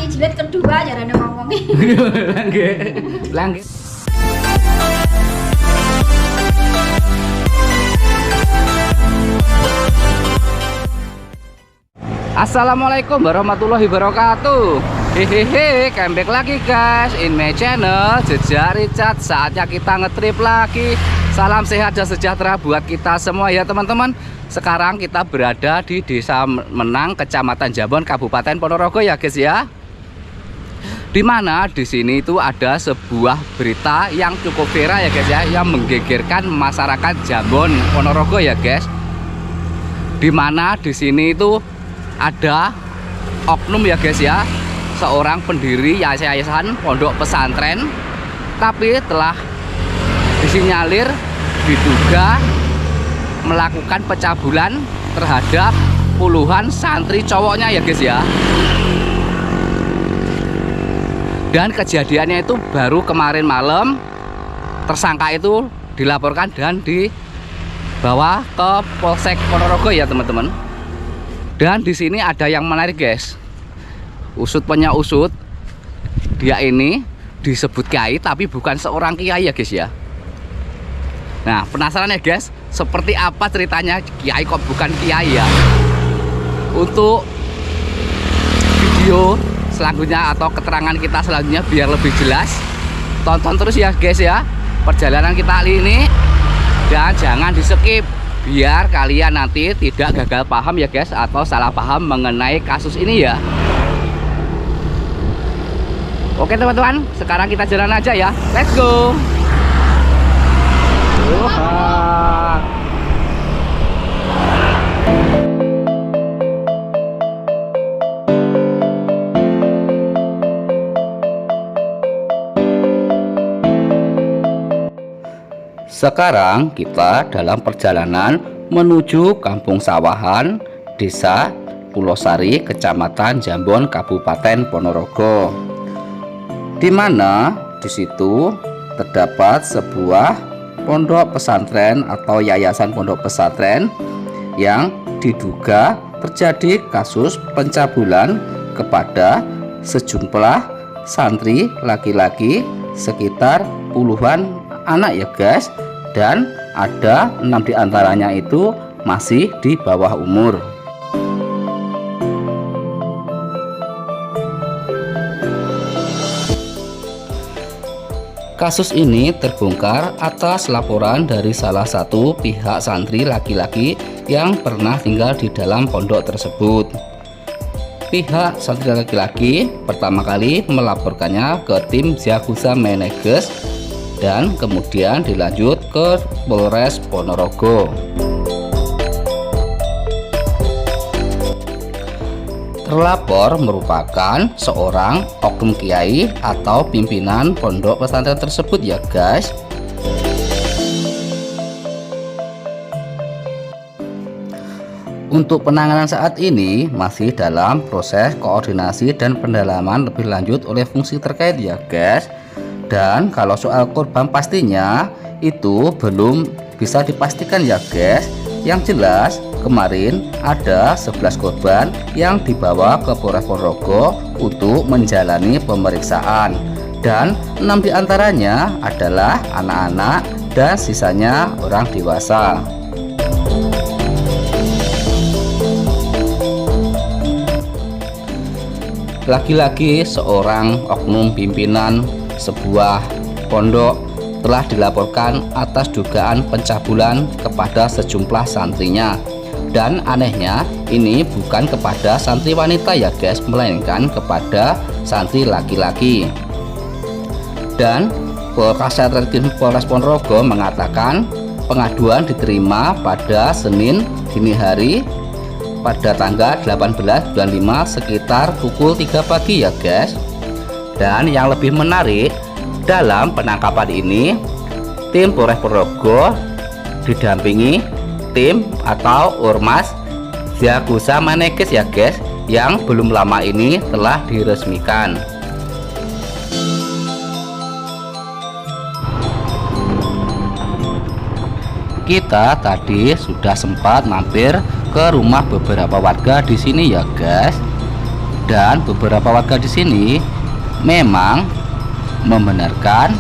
lagi jilid kedua ya rene ngomong. Langge. Assalamualaikum warahmatullahi wabarakatuh. Hehehe, comeback lagi guys in my channel Jejak Richard. Saatnya kita ngetrip lagi. Salam sehat dan sejahtera buat kita semua ya teman-teman. Sekarang kita berada di Desa Menang, Kecamatan Jambon, Kabupaten Ponorogo ya guys ya. Dimana di sini itu ada sebuah berita yang cukup viral ya guys ya, yang menggegerkan masyarakat Jambon, Ponorogo ya guys. Dimana di sini itu ada oknum ya guys ya, seorang pendiri yayasan pondok pesantren, tapi telah disinyalir diduga melakukan pencabulan terhadap puluhan santri cowoknya ya guys ya. Dan kejadiannya itu baru kemarin malam. Tersangka itu dilaporkan dan dibawa ke Polsek Ponorogo ya teman-teman. Dan di sini ada yang menarik guys. Usut punya usut, dia ini disebut kiai tapi bukan seorang kiai ya guys ya. Nah, penasaran ya guys, seperti apa ceritanya kiai kok bukan kiai ya? Untuk video selanjutnya atau keterangan kita selanjutnya biar lebih jelas, tonton terus ya guys ya perjalanan kita kali ini, dan jangan di skip biar kalian nanti tidak gagal paham ya guys, atau salah paham mengenai kasus ini ya. Oke teman-teman, sekarang kita jalan aja ya, let's go. Sekarang kita dalam perjalanan menuju Kampung Sawahan, Desa Pulosari, Kecamatan Jambon, Kabupaten Ponorogo. Di mana di situ terdapat sebuah pondok pesantren atau yayasan pondok pesantren yang diduga terjadi kasus pencabulan kepada sejumlah santri laki-laki, sekitar puluhan anak ya guys, dan ada 6 diantaranya itu masih di bawah umur. Kasus ini terbongkar atas laporan dari salah satu pihak santri laki-laki yang pernah tinggal di dalam pondok tersebut. Pihak santri laki-laki pertama kali melaporkannya ke tim Jagusa Meneges dan kemudian dilanjut ke Polres Ponorogo. Terlapor merupakan seorang oknum kiai atau pimpinan pondok pesantren tersebut ya guys. Untuk penanganan saat ini masih dalam proses koordinasi dan pendalaman lebih lanjut oleh fungsi terkait ya guys. Dan kalau soal korban pastinya itu belum bisa dipastikan ya guys. Yang jelas kemarin ada 11 korban yang dibawa ke Polres Ponorogo untuk menjalani pemeriksaan, dan 6 diantaranya adalah anak-anak dan sisanya orang dewasa. Lagi-lagi seorang oknum pimpinan sebuah pondok telah dilaporkan atas dugaan pencabulan kepada sejumlah santrinya. Dan anehnya ini bukan kepada santri wanita ya guys, melainkan kepada santri laki-laki. Dan Polres Ponorogo mengatakan pengaduan diterima pada Senin dini hari pada tanggal 18 bulan 5 sekitar pukul 3 pagi ya guys. Dan yang lebih menarik, dalam penangkapan ini tim Polres Ponorogo didampingi tim atau ormas Jagusa Meneges ya guys, yang belum lama ini telah diresmikan. Kita tadi sudah sempat mampir ke rumah beberapa warga di sini ya guys. Dan beberapa warga di sini memang membenarkan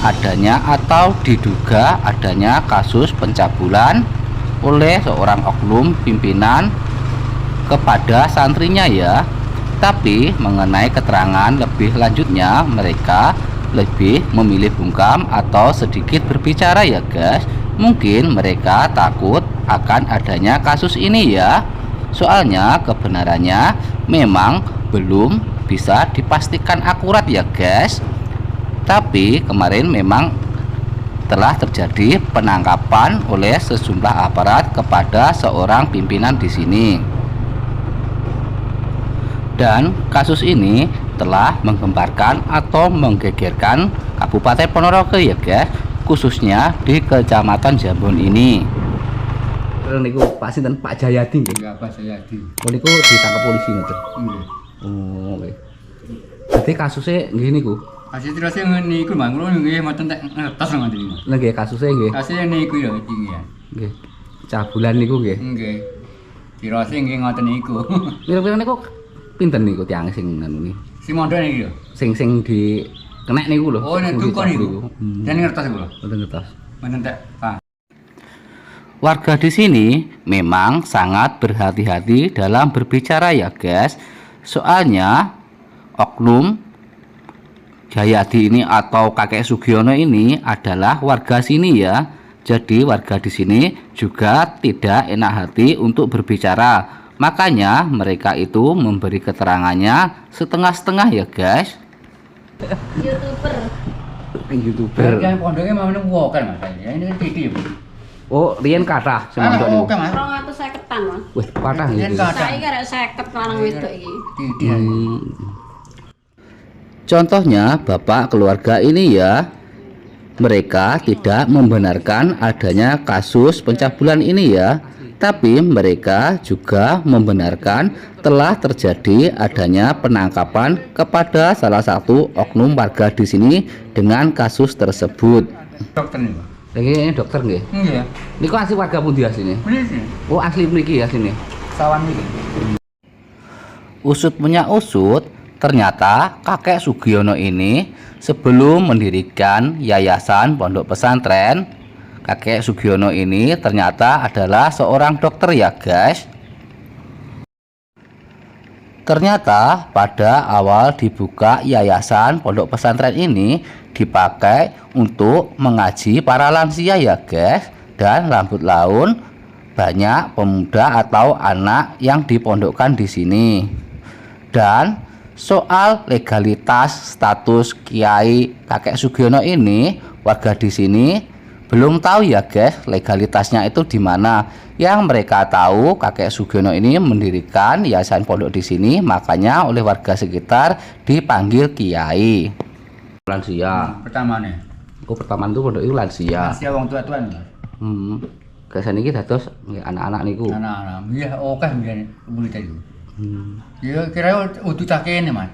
adanya atau diduga adanya kasus pencabulan oleh seorang oknum pimpinan kepada santrinya ya. Tapi mengenai keterangan lebih lanjutnya mereka lebih memilih bungkam atau sedikit berbicara ya guys. Mungkin mereka takut akan adanya kasus ini ya. Soalnya kebenarannya memang belum bisa dipastikan akurat ya guys. Tapi kemarin memang telah terjadi penangkapan oleh sejumlah aparat kepada seorang pimpinan di sini. Dan kasus ini telah menggemparkan atau menggegerkan Kabupaten Ponorogo ya guys, khususnya di Kecamatan Jambon ini. Niku Pak sinten, Pak Jayadi nggih? Enggak, Pak Jayadi. Oh niku ditangkap polisi ngoten. Nggih. Oh, oke. Jadi kasusnya nggih niku. Kasus terus ngene iku Bang, kula nggih mboten tak ngertos ngoten niku. Lah nggih kasusnya nggih. Kasus niku ya iki ya. Nggih. Cabulan niku nggih. Nggih. Dirose nggih ngoten niku. Kira-kira niku pinten niku tiyang sing anu niki? Si mondok niki lho. Sing di kenek niku lho. Oh, nek sing dukun niku. dicabut niku. Dan ngertos kula. Mboten ngertos. Mboten tak Pak. Warga di sini memang sangat berhati-hati dalam berbicara ya guys. Soalnya oknum Jayadi ini atau kakek Sugiono ini adalah warga sini ya. Jadi warga di sini juga tidak enak hati untuk berbicara. Makanya mereka itu memberi keterangannya setengah-setengah ya guys. YouTuber. Kan pondoknya mau nemu kan Mas. Ya ini kan titik ya, Bu. Oh, riyen kathah sing mondok niku. Oke Mas. 250-an, Mas. Wih, kathah Riyen iki. kathah. Saiki arek 50 lanang wedok iki. Titik. Contohnya bapak keluarga ini ya, mereka tidak membenarkan adanya kasus pencabulan ini ya, tapi mereka juga membenarkan telah terjadi adanya penangkapan kepada salah satu oknum warga di sini dengan kasus tersebut. Dokter niku. Ini dokter nggih. Nggih. Niku asli warga pundi asline? Polisi. Oh, asli mriki ya sini. Sawan niki. Usut punya usut, ternyata kakek Sugiono ini sebelum mendirikan yayasan pondok pesantren, kakek Sugiono ini ternyata adalah seorang dokter ya guys. Ternyata pada awal dibuka yayasan pondok pesantren ini dipakai untuk mengaji para lansia ya guys. Dan lambat laun banyak pemuda atau anak yang dipondokkan di sini. Dan soal legalitas status Kiai kakek Sugiono ini, warga di sini belum tahu ya guys legalitasnya itu di mana. Yang mereka tahu kakek Sugiono ini mendirikan yayasan pondok di sini, makanya oleh warga sekitar dipanggil Kiai. Lansia. Pertamane. Oh, pertama itu pondok itu lansia. Lansia wong tua-tua niku. Kesan iki dados anak-anak niku. Anak-anak. Iya, oke mbiyen komunitas itu. Ya Hmm. kira udah tak kene Mas.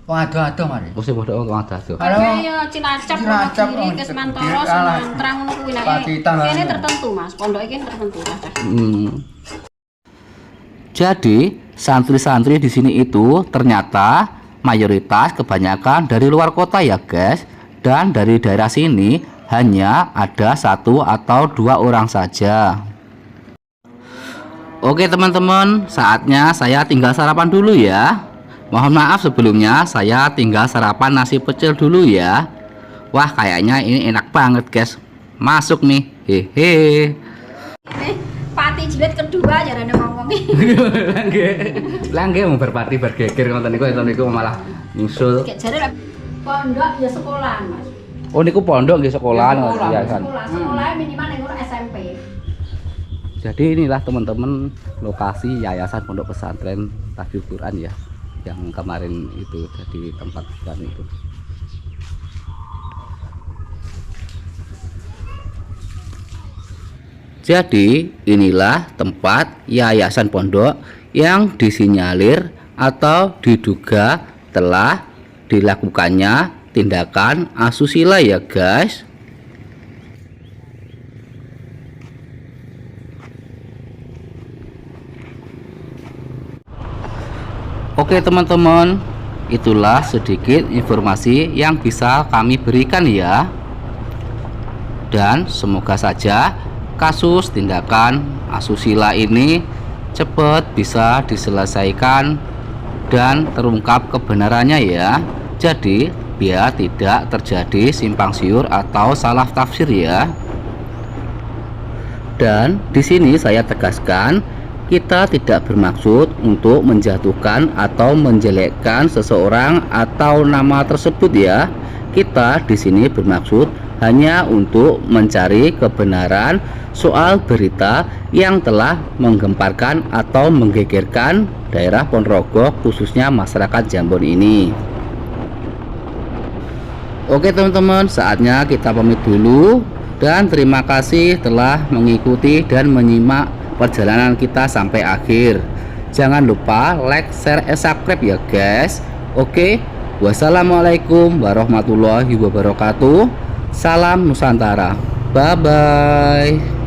Wong ado-ado mari. Oh, sing pondok wong ado. Ada ya Cilacap, Cilacap, Wonogiri, oh, Kesmantoro, Kalah. Sumatera ngono kuwi lah. Pacitan lah. Kene tertentu, Mas. Pondok iki tertentu lah. Jadi santri-santri di sini itu ternyata mayoritas kebanyakan dari luar kota ya guys. Dan dari daerah sini hanya ada 1 atau 2 orang saja. Oke teman-teman, saatnya saya tinggal sarapan dulu ya. Mohon maaf sebelumnya, saya tinggal sarapan nasi pecel dulu ya. Wah, kayaknya ini enak banget guys. Masuk nih, hehe. Ini pati jilid kedua jarane ngomong iki. Langge mau berpati bergeger ngoten niku malah nyusul. Kayak jare pondok ya sekolah, Mas. Oh niku pondok nggih sekolahan ya kan. Sekolah minimal ning SMP. Jadi inilah teman-teman lokasi yayasan pondok pesantren Tahfiz Quran ya, yang kemarin itu jadi tempat kami itu. Jadi inilah tempat yayasan pondok yang disinyalir atau diduga telah dilakukannya tindakan asusila ya guys. Oke teman-teman, itulah sedikit informasi yang bisa kami berikan ya. Dan semoga saja kasus tindakan asusila ini cepat bisa diselesaikan dan terungkap kebenarannya ya. Jadi biar tidak terjadi simpang siur atau salah tafsir ya. Dan di sini saya tegaskan, kita tidak bermaksud untuk menjatuhkan atau menjelekkan seseorang atau nama tersebut ya. Kita di sini bermaksud hanya untuk mencari kebenaran soal berita yang telah menggemparkan atau menggegerkan daerah Ponorogo, khususnya masyarakat Jambon ini. Oke teman-teman, saatnya kita pamit dulu. Dan terima kasih telah mengikuti dan menyimak perjalanan kita sampai akhir. Jangan lupa like, share, subscribe ya guys. Oke, wassalamualaikum warahmatullahi wabarakatuh. Salam Nusantara. Bye bye.